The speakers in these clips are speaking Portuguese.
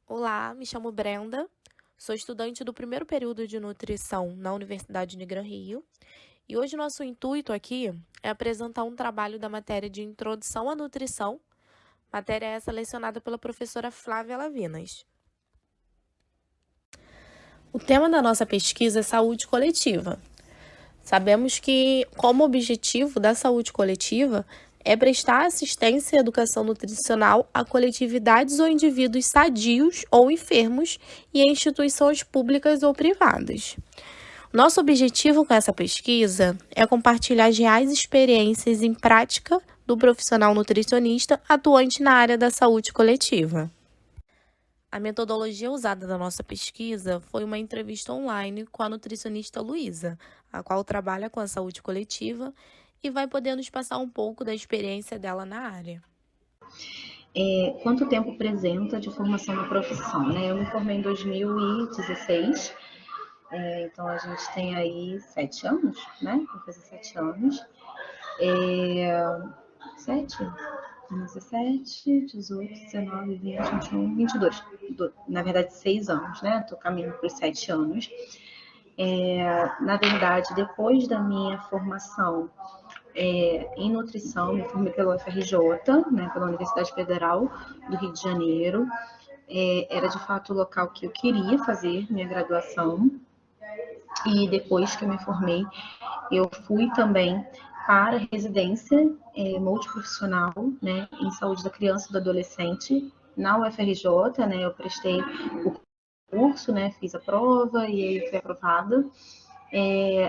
Olá, me chamo Brenda, sou estudante do primeiro período de nutrição na Universidade de Gran Rio e hoje nosso intuito aqui é apresentar um trabalho da matéria de Introdução à Nutrição, matéria essa lecionada pela professora Flávia Lavinas. O tema da nossa pesquisa é saúde coletiva. Sabemos que, como objetivo da saúde coletiva, é prestar assistência e educação nutricional a coletividades ou indivíduos sadios ou enfermos e a instituições públicas ou privadas. Nosso objetivo com essa pesquisa é compartilhar as reais experiências em prática do profissional nutricionista atuante na área da saúde coletiva. A metodologia usada na nossa pesquisa foi uma entrevista online com a nutricionista Luísa, a qual trabalha com a saúde coletiva e vai poder nos passar um pouco da experiência dela na área. Quanto tempo apresenta de formação na profissão, né? Eu me formei em 2016, então a gente tem aí 7 anos, né? Vou fazer 7 anos. 7, 17, 18, 19, 20, 21, 22. Na verdade, 6 anos, né? Estou caminhando para os 7 anos. Na verdade, depois da minha formação em nutrição, me formei pela UFRJ, né, pela Universidade Federal do Rio de Janeiro. Era de fato o local que eu queria fazer minha graduação. E depois que eu me formei, eu fui também para a residência multiprofissional, né, em saúde da criança e do adolescente na UFRJ, né, eu prestei o curso, né, fiz a prova e aí fui aprovada.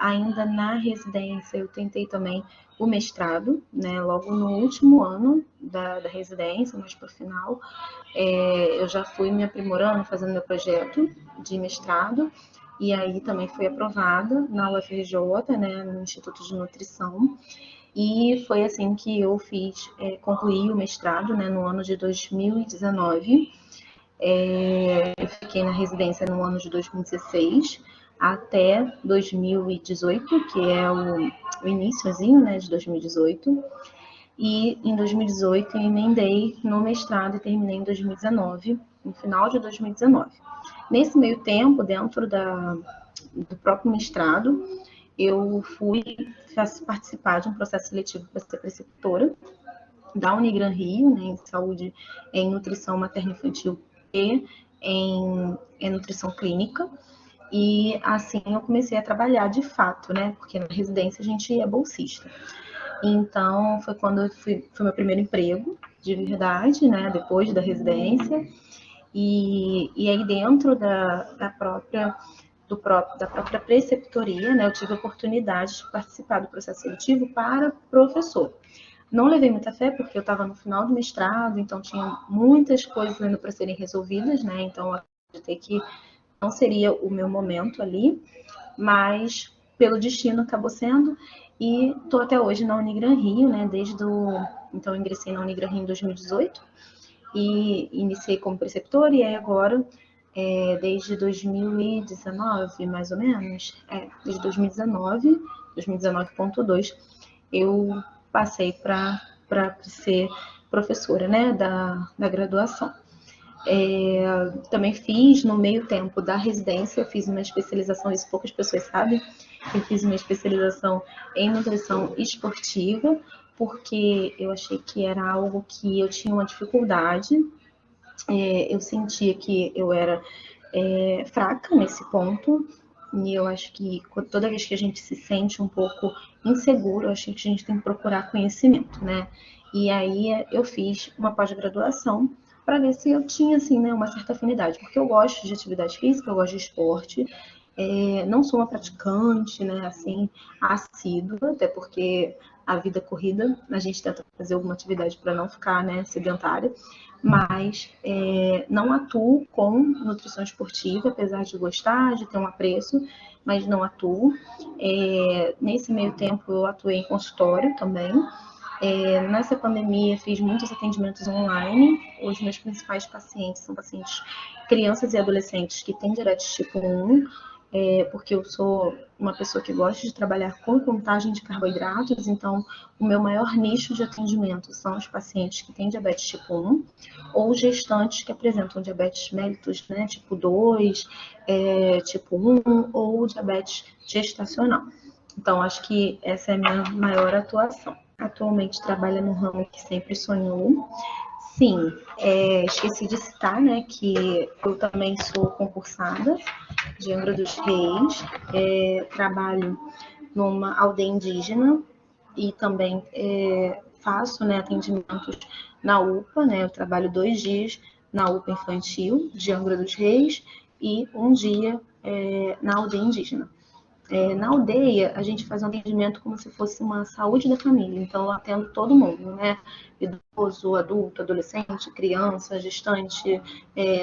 Ainda na residência, eu tentei também o mestrado, né, logo no último ano da residência, mais para o final. Eu já fui me aprimorando, fazendo meu projeto de mestrado, e aí também fui aprovada na UFRJ, né, no Instituto de Nutrição, e foi assim que eu concluí o mestrado, né, no ano de 2019. Eu fiquei na residência no ano de 2016 até 2018, que é o iníciozinho, né, de 2018. E em 2018 eu emendei no mestrado e terminei em 2019, no final de 2019. Nesse meio tempo, dentro do próprio mestrado, eu fui participar de um processo seletivo para ser preceptora da Unigran Rio, né, em saúde, em nutrição materno-infantil e em nutrição clínica. E assim eu comecei a trabalhar de fato, né? Porque na residência a gente é bolsista. Então foi quando foi meu primeiro emprego, de verdade, né? Depois da residência. E aí dentro da própria preceptoria, né, eu tive a oportunidade de participar do processo seletivo para professor. Não levei muita fé porque eu estava no final do mestrado, então tinha muitas coisas ainda para serem resolvidas, né? Então eu acreditei que não seria o meu momento ali, mas pelo destino acabou sendo. E estou até hoje na Unigran Rio, né? Então eu ingressei na Unigran Rio em 2018 e iniciei como preceptora, e aí agora, desde 2019, mais ou menos, desde 2019, 2019.2, eu passei para ser professora, né, da graduação. Também fiz, no meio tempo da residência, eu fiz uma especialização, isso poucas pessoas sabem, eu fiz uma especialização em nutrição esportiva, porque eu achei que era algo que eu tinha uma dificuldade. Eu sentia que eu era fraca nesse ponto, e eu acho que toda vez que a gente se sente um pouco inseguro, eu acho que a gente tem que procurar conhecimento, né? E aí eu fiz uma pós-graduação para ver se eu tinha, assim, né, uma certa afinidade, porque eu gosto de atividade física, eu gosto de esporte, não sou uma praticante, né, assim, assídua, até porque a vida corrida, a gente tenta fazer alguma atividade para não ficar, né, sedentária, mas não atuo com nutrição esportiva, apesar de gostar, de ter um apreço, mas não atuo. Nesse meio tempo eu atuei em consultório também. Nessa pandemia fiz muitos atendimentos online. Os meus principais pacientes são pacientes crianças e adolescentes que têm diabetes tipo 1. porque eu sou uma pessoa que gosta de trabalhar com contagem de carboidratos, então o meu maior nicho de atendimento são os pacientes que têm diabetes tipo 1 ou gestantes que apresentam diabetes mellitus, né, tipo 2, tipo 1 ou diabetes gestacional. Então, acho que essa é a minha maior atuação. Atualmente trabalho no ramo que sempre sonhou. Sim, esqueci de citar, né, que eu também sou concursada de Angra dos Reis, trabalho numa aldeia indígena e também faço, né, atendimentos na UPA, né, eu trabalho 2 dias na UPA infantil de Angra dos Reis e um dia na aldeia indígena. Na aldeia, a gente faz um atendimento como se fosse uma saúde da família. Então, eu atendo todo mundo, né? Idoso, adulto, adolescente, criança, gestante,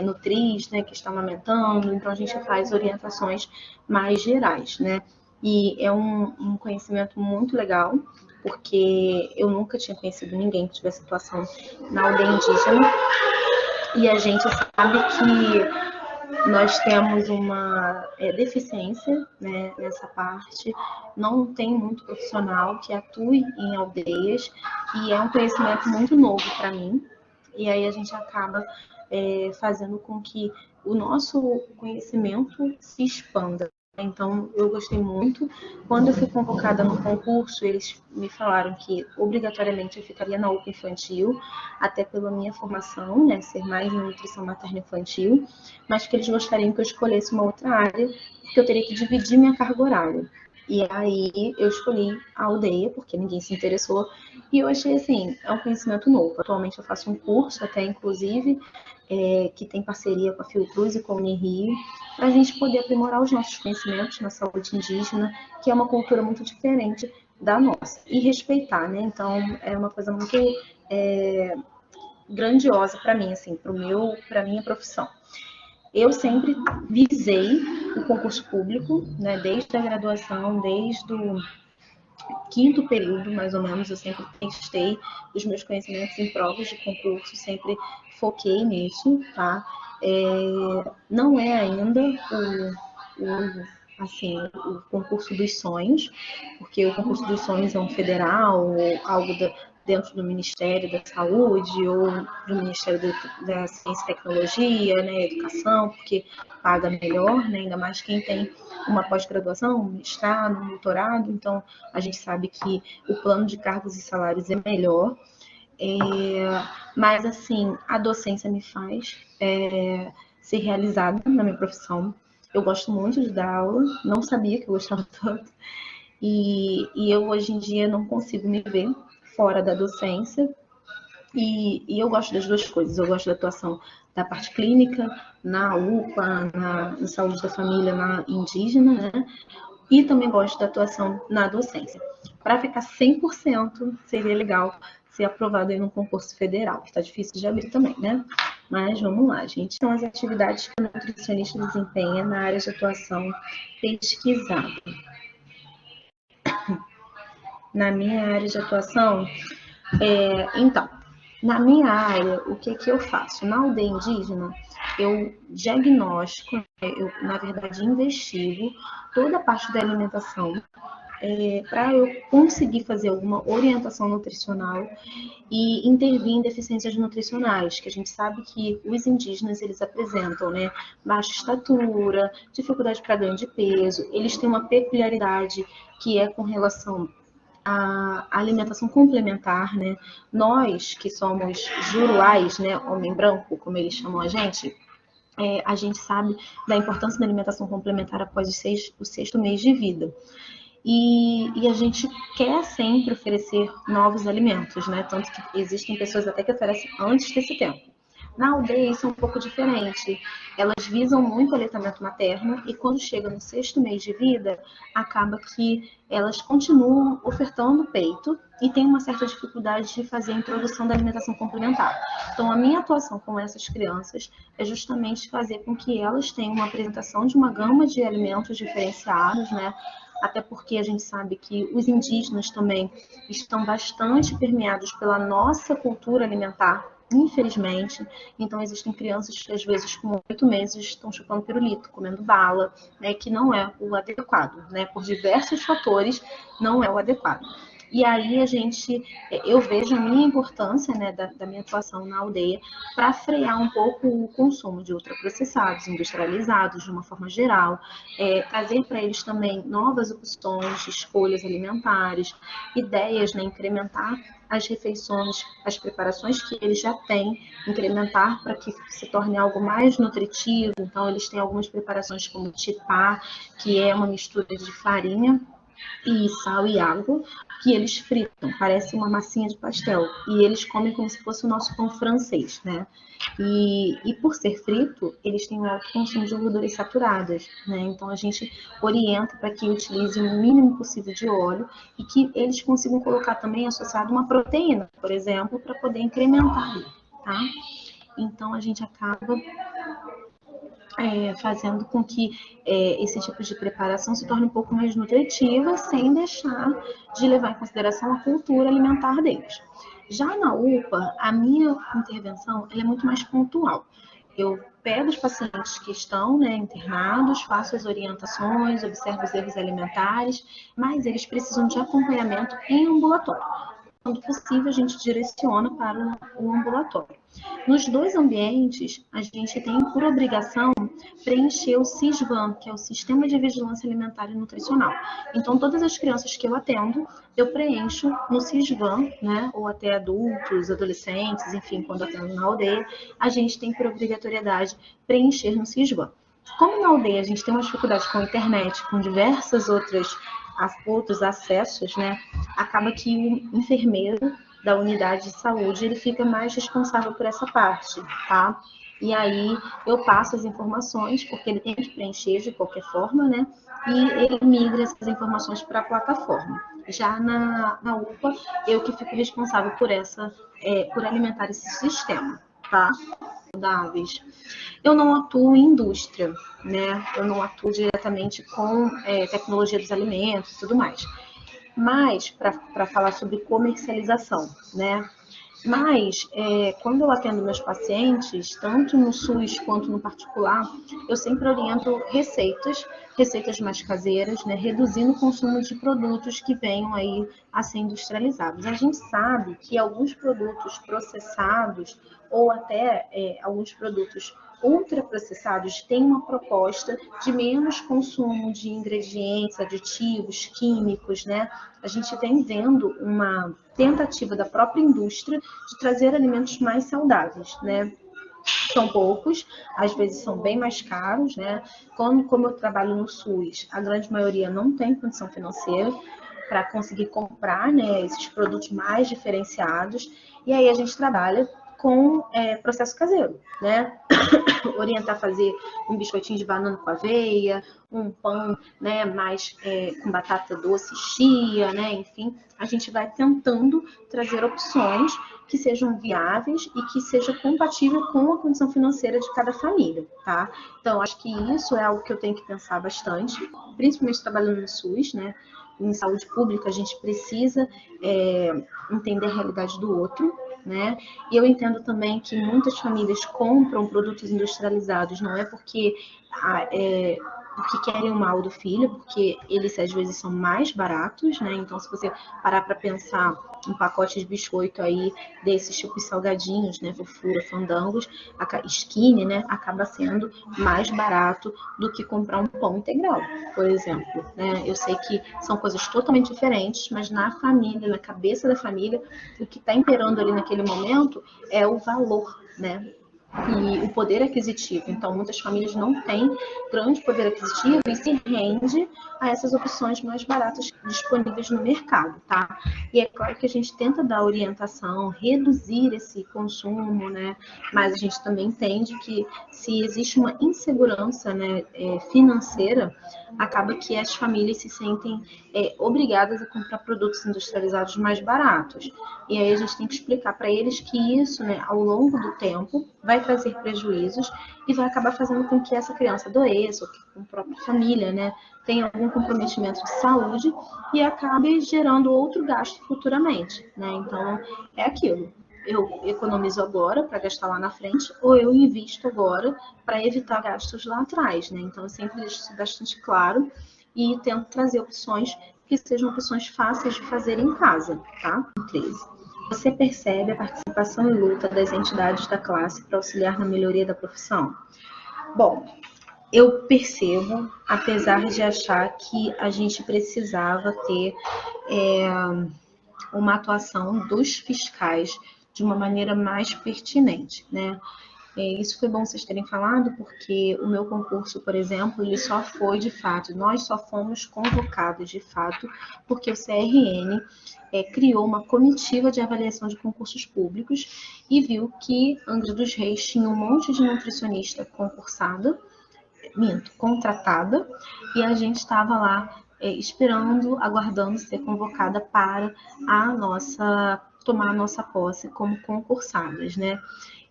nutriz, né, que está amamentando. Então, a gente faz orientações mais gerais, né? E é um conhecimento muito legal, porque eu nunca tinha conhecido ninguém que tivesse atuação na aldeia indígena. E a gente sabe que nós temos uma deficiência, né, nessa parte, não tem muito profissional que atue em aldeias e é um conhecimento muito novo para mim. E aí a gente acaba fazendo com que o nosso conhecimento se expanda. Então, eu gostei muito. Quando eu fui convocada no concurso, eles me falaram que obrigatoriamente eu ficaria na UPA infantil, até pela minha formação, né, ser mais em nutrição materno-infantil, mas que eles gostariam que eu escolhesse uma outra área, porque eu teria que dividir minha carga horária. E aí eu escolhi a aldeia, porque ninguém se interessou, e eu achei assim, é um conhecimento novo. Atualmente eu faço um curso, até inclusive, que tem parceria com a Fiocruz e com a Unirio, para a gente poder aprimorar os nossos conhecimentos na saúde indígena, que é uma cultura muito diferente da nossa, e respeitar, né? Então, é uma coisa muito grandiosa para mim, assim, para minha profissão. Eu sempre visei o concurso público, né? Desde a graduação, desde o quinto período, mais ou menos, eu sempre testei os meus conhecimentos em provas de concurso, sempre foquei nisso, tá? Não é ainda assim, o concurso dos sonhos, porque o concurso dos sonhos é um federal, ou algo dentro do Ministério da Saúde, ou do Ministério da Ciência e Tecnologia, né, Educação, porque paga melhor, né, ainda mais quem tem uma pós-graduação, um mestrado, um doutorado, então a gente sabe que o plano de cargos e salários é melhor. Mas assim, a docência me faz ser realizada na minha profissão. Eu gosto muito de dar aula, não sabia que eu gostava tanto, e eu hoje em dia não consigo me ver fora da docência, e eu gosto das duas coisas. Eu gosto da atuação da parte clínica, na UPA, na saúde da família, na indígena, né? E também gosto da atuação na docência. Para ficar 100%, seria legal ser aprovado em um concurso federal, que está difícil de abrir também, né? Mas vamos lá, gente. São as atividades que o nutricionista desempenha na área de atuação pesquisada. Na minha área de atuação, então, na minha área, o que eu faço? Na aldeia indígena, eu diagnostico, eu, na verdade, investigo toda a parte da alimentação para eu conseguir fazer alguma orientação nutricional e intervir em deficiências nutricionais, que a gente sabe que os indígenas, eles apresentam, né, baixa estatura, dificuldade para ganho de peso, eles têm uma peculiaridade que é com relação à alimentação complementar, né? Nós, que somos juruais, né, homem branco, como eles chamam a gente sabe da importância da alimentação complementar após o sexto mês de vida. E a gente quer sempre oferecer novos alimentos, né? Tanto que existem pessoas até que oferecem antes desse tempo. Na aldeia isso é um pouco diferente. Elas visam muito o aleitamento materno e quando chega no sexto mês de vida, acaba que elas continuam ofertando peito e tem uma certa dificuldade de fazer a introdução da alimentação complementar. Então, a minha atuação com essas crianças é justamente fazer com que elas tenham uma apresentação de uma gama de alimentos diferenciados, né? Até porque a gente sabe que os indígenas também estão bastante permeados pela nossa cultura alimentar, infelizmente. Então, existem crianças que, às vezes, com 8 meses, estão chupando pirulito, comendo bala, né, que não é o adequado, né, por diversos fatores, não é o adequado. E aí eu vejo a minha importância, né, da minha atuação na aldeia para frear um pouco o consumo de ultraprocessados, industrializados, de uma forma geral, trazer para eles também novas opções de escolhas alimentares, ideias, né, incrementar as refeições, as preparações que eles já têm, incrementar para que se torne algo mais nutritivo. Então, eles têm algumas preparações como tipá, que é uma mistura de farinha e sal e água, que eles fritam, parece uma massinha de pastel, e eles comem como se fosse o nosso pão francês, né? E por ser frito, eles têm um alto consumo de gorduras saturadas, né? Então a gente orienta para que utilize o mínimo possível de óleo e que eles consigam colocar também associado uma proteína, por exemplo, para poder incrementar, tá? Então a gente acaba fazendo com que esse tipo de preparação se torne um pouco mais nutritiva, sem deixar de levar em consideração a cultura alimentar deles. Já na UPA, a minha intervenção é muito mais pontual. Eu pego os pacientes que estão, né, internados, faço as orientações, observo os erros alimentares, mas eles precisam de acompanhamento em ambulatório. Quando possível, a gente direciona para o ambulatório. Nos dois ambientes, a gente tem por obrigação preencher o SISVAN, que é o Sistema de Vigilância Alimentar e Nutricional. Então, todas as crianças que eu atendo, eu preencho no SISVAN, né, ou até adultos, adolescentes, enfim, quando atendo na aldeia, a gente tem por obrigatoriedade preencher no SISVAN. Como na aldeia a gente tem uma dificuldade com a internet, com diversas outros acessos, né, acaba que o enfermeiro da unidade de saúde, ele fica mais responsável por essa parte, tá? E aí eu passo as informações, porque ele tem que preencher de qualquer forma, né? E ele migra essas informações para a plataforma. Já na UPA, eu que fico responsável por alimentar esse sistema, tá? Saudáveis. Eu não atuo em indústria, né? Eu não atuo diretamente com tecnologia dos alimentos e tudo mais. Mas, para falar sobre comercialização, né? Mas, quando eu atendo meus pacientes, tanto no SUS quanto no particular, eu sempre oriento receitas mais caseiras, né, reduzindo o consumo de produtos que venham aí a ser industrializados. A gente sabe que alguns produtos processados ou até alguns produtos ultraprocessados têm uma proposta de menos consumo de ingredientes, aditivos, químicos, né? A gente vem vendo uma tentativa da própria indústria de trazer alimentos mais saudáveis, né? São poucos, às vezes são bem mais caros, né? Como eu trabalho no SUS, a grande maioria não tem condição financeira para conseguir comprar, né, esses produtos mais diferenciados, e aí a gente trabalha com processo caseiro, né? Orientar a fazer um biscoitinho de banana com aveia, um pão, né, mais com batata doce, chia, né, enfim, a gente vai tentando trazer opções que sejam viáveis e que seja compatível com a condição financeira de cada família, tá? Então, acho que isso é algo que eu tenho que pensar bastante, principalmente trabalhando no SUS, né? Em saúde pública, a gente precisa entender a realidade do outro, né? E eu entendo também que muitas famílias compram produtos industrializados, não é porque querem o mal do filho, porque eles às vezes são mais baratos, né? Então, se você parar para pensar um pacote de biscoito aí desses tipos salgadinhos, né? Fofura, fandangos, skinny, né? Acaba sendo mais barato do que comprar um pão integral, por exemplo, né? Eu sei que são coisas totalmente diferentes, mas na família, na cabeça da família, o que está imperando ali naquele momento é o valor, né? E o poder aquisitivo. Então, muitas famílias não têm grande poder aquisitivo e se rende a essas opções mais baratas disponíveis no mercado, tá? E é claro que a gente tenta dar orientação, reduzir esse consumo, né? Mas a gente também entende que se existe uma insegurança, né, financeira, acaba que as famílias se sentem obrigadas a comprar produtos industrializados mais baratos. E aí a gente tem que explicar para eles que isso, né, ao longo do tempo, vai trazer prejuízos e vai acabar fazendo com que essa criança adoeça, ou que a própria família, né, tenha algum comprometimento de saúde e acabe gerando outro gasto futuramente, né? Então, é aquilo. eu economizo agora para gastar lá na frente, ou eu invisto agora para evitar gastos lá atrás, né? Então, eu sempre deixo isso bastante claro e tento trazer opções que sejam opções fáceis de fazer em casa, tá? 13. Você percebe a participação e luta das entidades da classe para auxiliar na melhoria da profissão? Bom, eu percebo, apesar de achar que a gente precisava ter uma atuação dos fiscais de uma maneira mais pertinente, né? Isso foi bom vocês terem falado, porque o meu concurso, por exemplo, ele só foi de fato, nós só fomos convocados de fato, porque o CRN criou uma comitiva de avaliação de concursos públicos e viu que Angra dos Reis tinha um monte de nutricionista concursada, contratada, e a gente estava lá esperando, aguardando ser convocada para tomar a nossa posse como concursadas, né?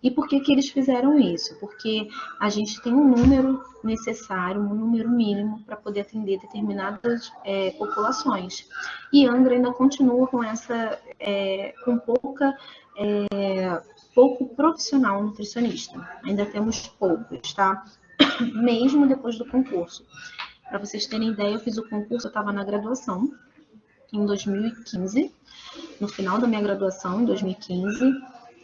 E por que eles fizeram isso? Porque a gente tem um número necessário, um número mínimo para poder atender determinadas populações. E Angra ainda continua com com pouco profissional nutricionista. Ainda temos poucos, tá? Mesmo depois do concurso. Para vocês terem ideia, eu fiz o concurso, eu estava na graduação em 2015, no final da minha graduação, em 2015,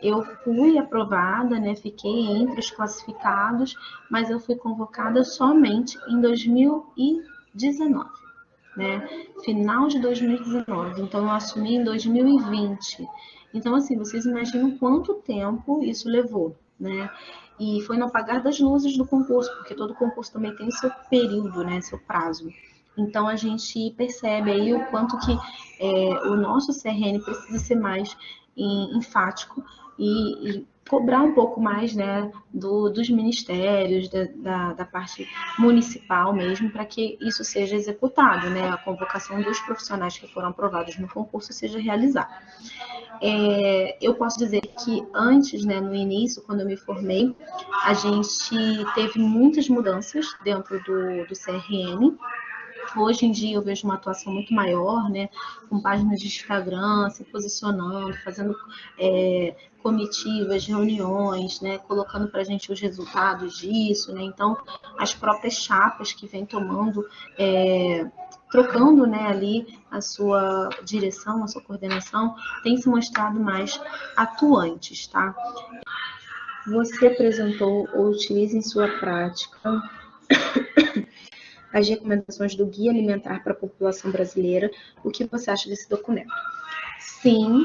eu fui aprovada, né, fiquei entre os classificados, mas eu fui convocada somente em 2019, né, final de 2019, então eu assumi em 2020. Então, assim, vocês imaginam quanto tempo isso levou, né? E foi no apagar das luzes do concurso, porque todo concurso também tem seu período, né, seu prazo. Então, a gente percebe aí o quanto que o nosso CRN precisa ser mais enfático e cobrar um pouco mais, né, dos ministérios, da parte municipal mesmo, para que isso seja executado, né, a convocação dos profissionais que foram aprovados no concurso seja realizada. Eu posso dizer que antes, né, no início, quando eu me formei, a gente teve muitas mudanças dentro do CRN. Hoje em dia eu vejo uma atuação muito maior, né, com páginas de Instagram, se posicionando, fazendo comitivas, reuniões, né, colocando para a gente os resultados disso, né, então as próprias chapas que vêm tomando, trocando, né, ali a sua direção, a sua coordenação, têm se mostrado mais atuantes, tá? Você apresentou ou utiliza em sua prática as recomendações do Guia Alimentar para a População Brasileira. O que você acha desse documento? Sim,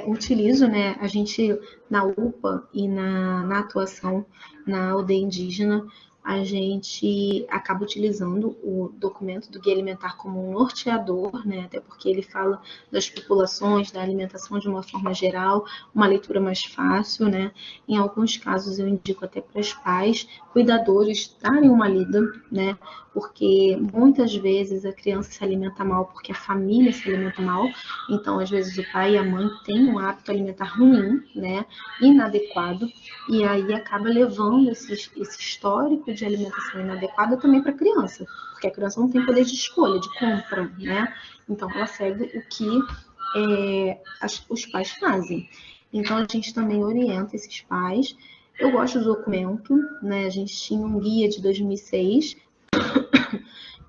utilizo, né? A gente, na UPA e na atuação na aldeia indígena, a gente acaba utilizando o documento do Guia Alimentar como um norteador, né? Até porque ele fala das populações, da alimentação de uma forma geral, uma leitura mais fácil, né? Em alguns casos eu indico até para os pais, cuidadores darem uma lida, né? Porque muitas vezes a criança se alimenta mal porque a família se alimenta mal, então às vezes o pai e a mãe têm um hábito alimentar ruim, né? Inadequado, e aí acaba levando esse histórico de alimentação inadequada também para a criança, porque a criança não tem poder de escolha, de compra, né? Então ela segue o que os pais fazem. Então a gente também orienta esses pais. Eu gosto do documento, né? A gente tinha um guia de 2006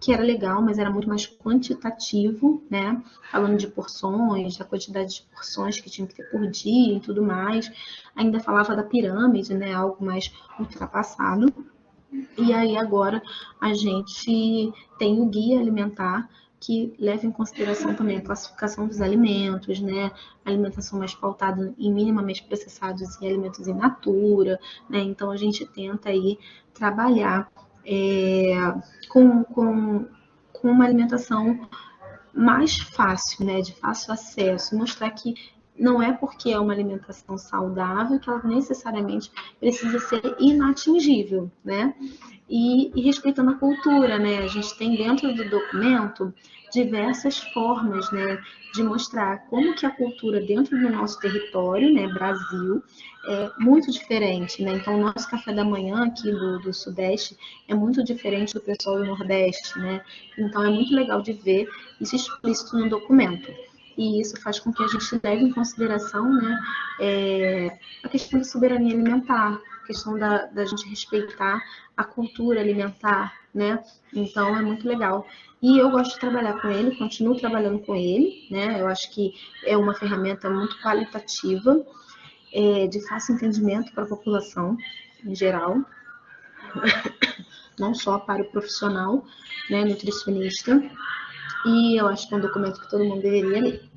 que era legal, mas era muito mais quantitativo, né? Falando de porções, da quantidade de porções que tinha que ter por dia e tudo mais. Ainda falava da pirâmide, né? Algo mais ultrapassado. E aí agora a gente tem o guia alimentar que leva em consideração também a classificação dos alimentos, né? A alimentação mais pautada em minimamente processados e alimentos in natura, né? Então a gente tenta aí trabalhar com uma alimentação mais fácil, né? De fácil acesso, mostrar que não é porque é uma alimentação saudável que ela necessariamente precisa ser inatingível, né? E respeitando a cultura, né? A gente tem dentro do documento diversas formas, né, de mostrar como que a cultura dentro do nosso território, né, Brasil, é muito diferente, né? Então, o nosso café da manhã aqui do Sudeste é muito diferente do pessoal do Nordeste, né? Então, é muito legal de ver isso explícito no documento. e isso faz com que a gente leve em consideração, né, a questão da soberania alimentar, a questão da gente respeitar a cultura alimentar, né? Então é muito legal. E eu gosto de trabalhar com ele, continuo trabalhando com ele, né? Eu acho que é uma ferramenta muito qualitativa, de fácil entendimento para a população em geral, não só para o profissional, né, nutricionista. E eu acho que é um documento que todo mundo deveria ler.